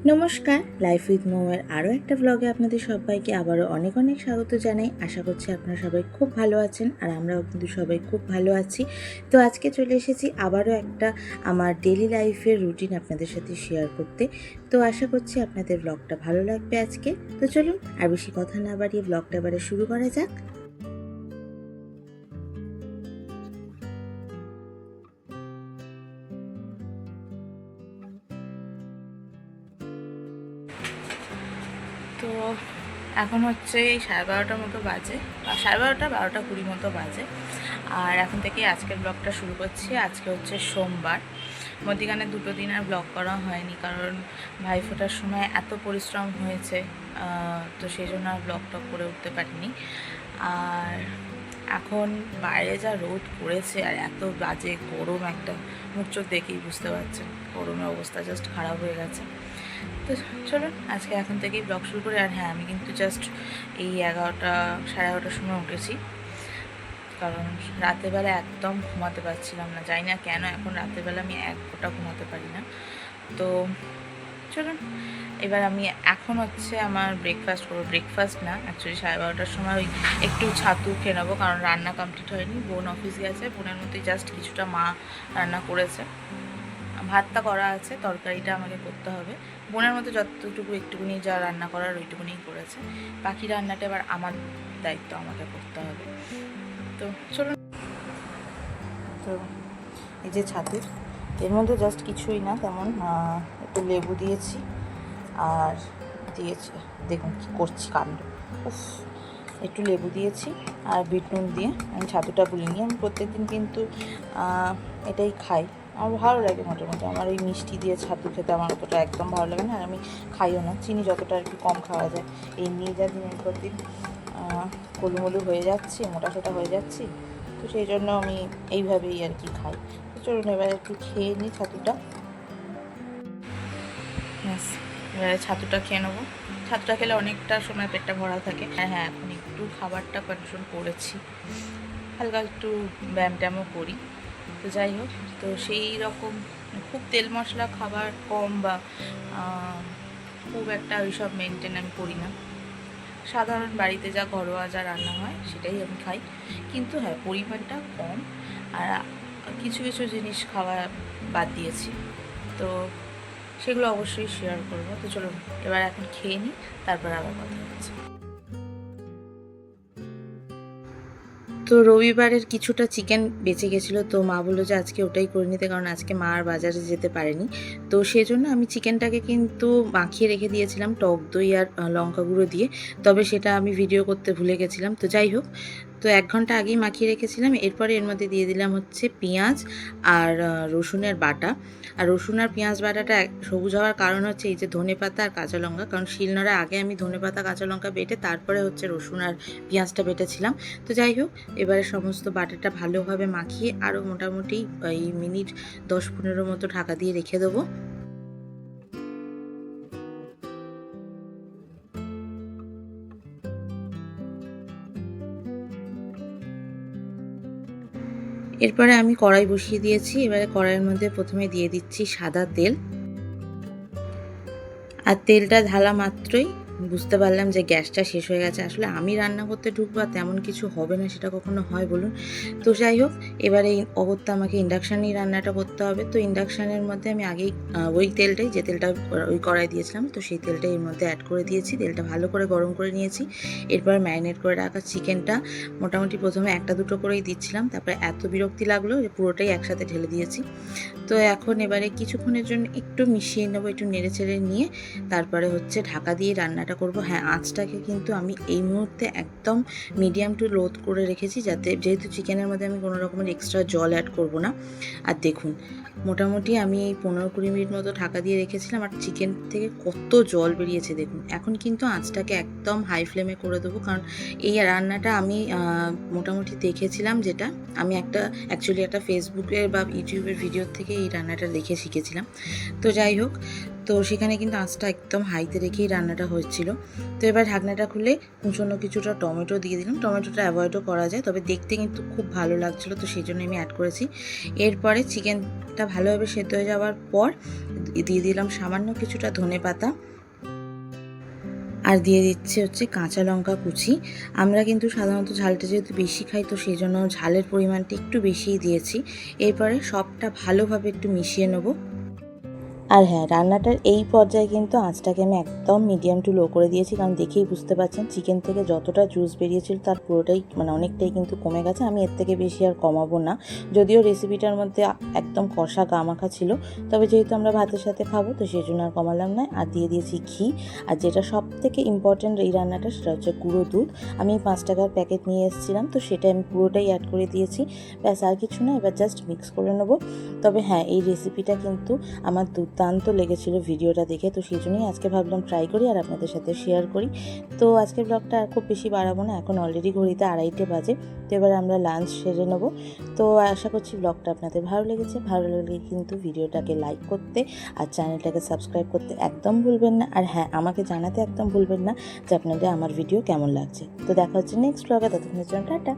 নমস্কার, life with মৌয়ের আরও একটা ব্লগে আপনাদের সবাইকে আবারও অনেক অনেক স্বাগত জানাই। আশা করছি আপনারা সবাই খুব ভালো আছেন আর আমরাও কিন্তু সবাই খুব ভালো আছি। তো আজকে চলে এসেছি আবারও একটা আমার ডেলি লাইফের রুটিন আপনাদের সাথে শেয়ার করতে। তো আশা করছি আপনাদের ব্লগটা ভালো লাগবে আজকে। তো চলুন আর বেশি কথা না বাড়িয়ে ব্লগটা এবারে শুরু করা যাক। তো এখন হচ্ছে এই 12:30 মতো বাজে, 12:30 12:20 মতো বাজে। আর এখন থেকে আজকের ব্লগটা শুরু করছি। আজকে হচ্ছে সোমবার, মধ্যিখানে 2 দিন আর ব্লগ করা হয়নি, কারণ ভাইফোঁটার সময় এত পরিশ্রম হয়েছে, তো সেই জন্য আর ব্লগ টক করে উঠতে পারিনি। আর এখন বাইরে যা রোদ পড়েছে আর এত বাজে গরম, একটা মুখ চোখ দেখেই বুঝতে পারছেন গরমের অবস্থা জাস্ট খারাপ হয়ে গেছে। তো চলুন আজকে এখন থেকেই ব্লগ শুরু করি। আর হ্যাঁ, আমি কিন্তু জাস্ট এই 11টা সাড়ে 11টার সময় উঠেছি, কারণ রাতেরবেলা একদম ঘুমাতে পারছিলাম না। জানি না কেন এখন রাতেরবেলা আমি এক ফোঁটা ঘুমাতে পারি না। তো চলুন এবার আমি এখন হচ্ছে আমার ব্রেকফাস্ট করবো। ব্রেকফাস্ট না, অ্যাকচুয়ালি 12:30টার সময় ওই একটু ছাতু খেয়ে নেবো, কারণ রান্না কমপ্লিট হয়নি। বোন অফিস গেছে, বোনের মধ্যেই জাস্ট কিছুটা মা রান্না করেছে, ভাতটা করা আছে, তরকারিটা আমাকে করতে হবে। বোনের মতো যতটুকু একটুকুনি যা রান্না করার ওইটুকুনি করেছে, বাকি রান্নাটা এবার আমার দায়িত্ব, আমাকে করতে হবে। তো চলুন। তো এই যে ছাতু, এর মধ্যে জাস্ট কিছুই না তেমন, একটু লেবু দিয়েছি আর দিয়েছি, দেখুন কী করছি কাণ্ড, উফ, একটু লেবু দিয়েছি আর বিট নুন দিয়ে আমি ছাতুটা গুলিয়ে নিই। আমি প্রত্যেকদিন কিন্তু এটাই খাই, আমার ভালো লাগে মোটামুটি। আমার এই মিষ্টি দিয়ে ছাতু খেতে আমার অতটা একদম ভালো লাগে না, আর আমি খাইও না। চিনি যতটা আর কি কম খাওয়া যায়, এই নিয়ে যা দিনের পর দিন কলুমলু হয়ে যাচ্ছি, মোটাসোটা হয়ে যাচ্ছি, তো সেই জন্য আমি এইভাবেই আর কি খাই। তো চলুন এবার একটু খেয়ে নিই ছাতুটা। ব্যাস, এবারে ছাতুটা খেয়ে নেবো। ছাতুটা খেলে অনেকটা সময় পেটটা ভরা থাকে। হ্যাঁ, এখন একটু খাবারটা কন্ট্রোল করেছি, হালকা একটু ব্যায়াম ট্যায়ামও করি। তো যাই হোক, তো সেই রকম খুব তেল মশলা খাবার কম বা খুব একটা ওইসব মেনটেন আমি করি না। সাধারণ বাড়িতে যা ঘরোয়া যা রান্না হয় সেটাই আমি খাই, কিন্তু হ্যাঁ পরিমাণটা কম। আর কিছু কিছু জিনিস খাওয়া বাদ দিয়েছি, তো সেগুলো অবশ্যই শেয়ার করবো। তো চলুন এবার এখন খেয়ে নিই, তারপর আবার কথা হচ্ছে। তো রবিবারের কিছুটা চিকেন বেঁচে গেছিলো, তো মা বললো যে আজকে ওটাই করে নিতে, কারণ আজকে মা আর বাজারে যেতে পারেনি। তো সেই জন্য আমি চিকেনটাকে কিন্তু মাখিয়ে রেখে দিয়েছিলাম টক দই আর লঙ্কা গুঁড়ো দিয়ে, তবে সেটা আমি ভিডিও করতে ভুলে গেছিলাম। তো যাই হোক, তো 1 ঘন্টা আগেই মাখিয়ে রেখেছিলাম। এরপরে এর মধ্যে দিয়ে দিলাম হচ্ছে পেঁয়াজ আর রসুনের বাটা। আর রসুন আর পেঁয়াজ বাটাটা সবুজ হওয়ার কারণ হচ্ছে এই যে ধনেপাতা আর কাঁচা লঙ্কা, কারণ শিলনোড়া আগে আমি ধনেপাতা কাঁচা লঙ্কা বেটে তারপরে হচ্ছে রসুন আর পেঁয়াজটা বেটেছিলাম। তো যাই হোক, এবারে সমস্ত বাটাটা ভালোভাবে মাখিয়ে আরও মোটামুটি এই মিনিট 10-15 মতো ঢাকা দিয়ে রেখে দেবো। এরপরে আমি কড়াই বসিয়ে দিয়েছি। এবারে কড়াইয়ের মধ্যে প্রথমে দিয়ে দিচ্ছি সাদা তেল, আর তেলটা ঢালা মাত্রই বুঝতে পারলাম যে গ্যাসটা শেষ হয়ে গেছে। আসলে আমি রান্না করতে ঢুকবো আর তেমন কিছু হবে না, সেটা কখনো হয় বলুন? তো যাই হোক, এবারে এই অগত্যা আমাকে ইন্ডাকশানেই রান্নাটা করতে হবে। তো ইন্ডাকশানের মধ্যে আমি আগেই ওই তেলটাই, যে তেলটা ওই কড়াই দিয়েছিলাম, তো সেই তেলটাই এর মধ্যে অ্যাড করে দিয়েছি। তেলটা ভালো করে গরম করে নিয়েছি। এরপর ম্যারিনেট করে রাখা চিকেনটা মোটামুটি প্রথমে 1-2 করেই দিচ্ছিলাম, তারপরে এত বিরক্তি লাগলো যে পুরোটাই একসাথে ঢেলে দিয়েছি। তো এখন এবারে কিছুক্ষণের জন্য একটু মিশিয়ে নেবো, একটু নেড়ে চেড়ে নিয়ে তারপরে হচ্ছে ঢাকা দিয়ে রান্নাটা করব। হ্যাঁ, আঁচটাকে কিন্তু আমি এই মুহূর্তে একদম মিডিয়াম টু লো করে রেখেছি, যাতে যেহেতু চিকেনের মধ্যে আমি কোনো রকমের এক্সট্রা জল অ্যাড করব না। আর দেখুন, মোটামুটি আমি এই 15-20 মিনিট মতো ঢাকা দিয়ে রেখেছিলাম, আর চিকেন থেকে কত জল বেরিয়েছে দেখুন। এখন কিন্তু আঁচটাকে একদম হাই ফ্লেমে করে দেবো, কারণ এই রান্নাটা আমি মোটামুটি দেখেছিলাম, যেটা আমি অ্যাকচুয়ালি একটা ফেসবুকের বা ইউটিউবের ভিডিওর থেকে এই রান্নাটা দেখে শিখেছিলাম। তো যাই হোক, তো সেখানে কিন্তু আঁচটা একদম হাইতে রেখেই রান্নাটা হচ্ছিল। তো এবার ঢাকনাটা খুলে কুচনো কিছুটা টমেটো দিয়ে দিলাম। টমেটোটা অ্যাভয়েডও করা যায়, তবে দেখতে কিন্তু খুব ভালো লাগছিলো, তো সেই জন্য আমি অ্যাড করেছি। এরপরে চিকেনটা ভালোভাবে সেদ্ধ হয়ে যাওয়ার পর দিয়ে দিলাম সামান্য কিছুটা ধনেপাতা, আর দিয়ে দিচ্ছে হচ্ছে কাঁচা লঙ্কা কুচি। আমরা কিন্তু সাধারণত ঝালটা যেহেতু বেশি খাই, তো সেই জন্য ঝালের পরিমাণটা একটু বেশিই দিয়েছি। এরপরে সবটা ভালোভাবে একটু মিশিয়ে নেবো। আর হ্যাঁ, রান্নাটার এই পর্যায়ে কিন্তু আঁচটাকে আমি একদম মিডিয়াম টু লো করে দিয়েছি, কারণ দেখেই বুঝতে পারছেন চিকেন থেকে যতটা জুস বেরিয়েছিল তার পুরোটাই অনেকটাই কিন্তু কমে গেছে। আমি এর থেকে বেশি আর কমাবো না, যদিও রেসিপিটার মধ্যে একদম কষা গামাখা ছিল, তবে যেহেতু আমরা ভাতের সাথে খাবো তো সেই জন্য আর কমালাম না। আর দিয়ে দিয়েছি ঘি, আর যেটা সব থেকে ইম্পর্ট্যান্ট এই রান্নাটা সেটা হচ্ছে গুঁড়ো দুধ। আমি 5 টাকার প্যাকেট নিয়ে এসেছিলাম, তো সেটা আমি পুরোটাই অ্যাড করে দিয়েছি। ব্যাস, আর কিছু না, এবার জাস্ট মিক্স করে নেবো। তবে হ্যাঁ, এই রেসিপিটা কিন্তু আমার দুর্দান্ত লেগেছিল ভিডিওটা দেখে, তো সেই জন্যই আজকে ভাবলাম ট্রাই করি আর আপনাদের সাথে শেয়ার করি। তো আজকের ব্লগটা আর খুব বেশি বাড়াবো না, এখন অলরেডি ঘড়িতে 2:30 বাজে। তো এবার আমরা লাঞ্চ সেরে নেবো। তো আশা করছি ব্লগটা আপনাদের ভালো লেগেছে। ভালো লাগলে কিন্তু ভিডিওটাকে লাইক করতে আর চ্যানেলটাকে সাবস্ক্রাইব করতে একদম ভুলবেন না। আর হ্যাঁ, আমাকে জানাতে একদম ভুলবেন না যে আপনাদের আমার ভিডিও কেমন লাগছে। তো দেখা হচ্ছে নেক্সট ব্লগে, ততক্ষণের জন্য টাটা।